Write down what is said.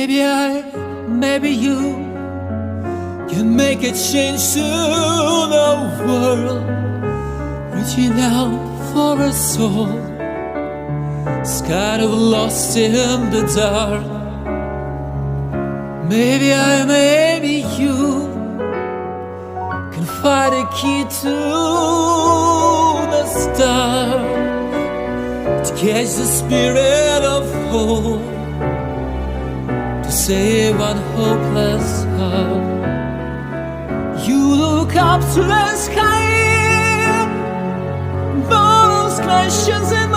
maybe you can make a change to the world, reaching out for a soul, it's kind of lost in the dark. Maybe you can find a key to the stars, to catch the spirit of hope, to save one hopeless heart. You look up to the sky, those questions in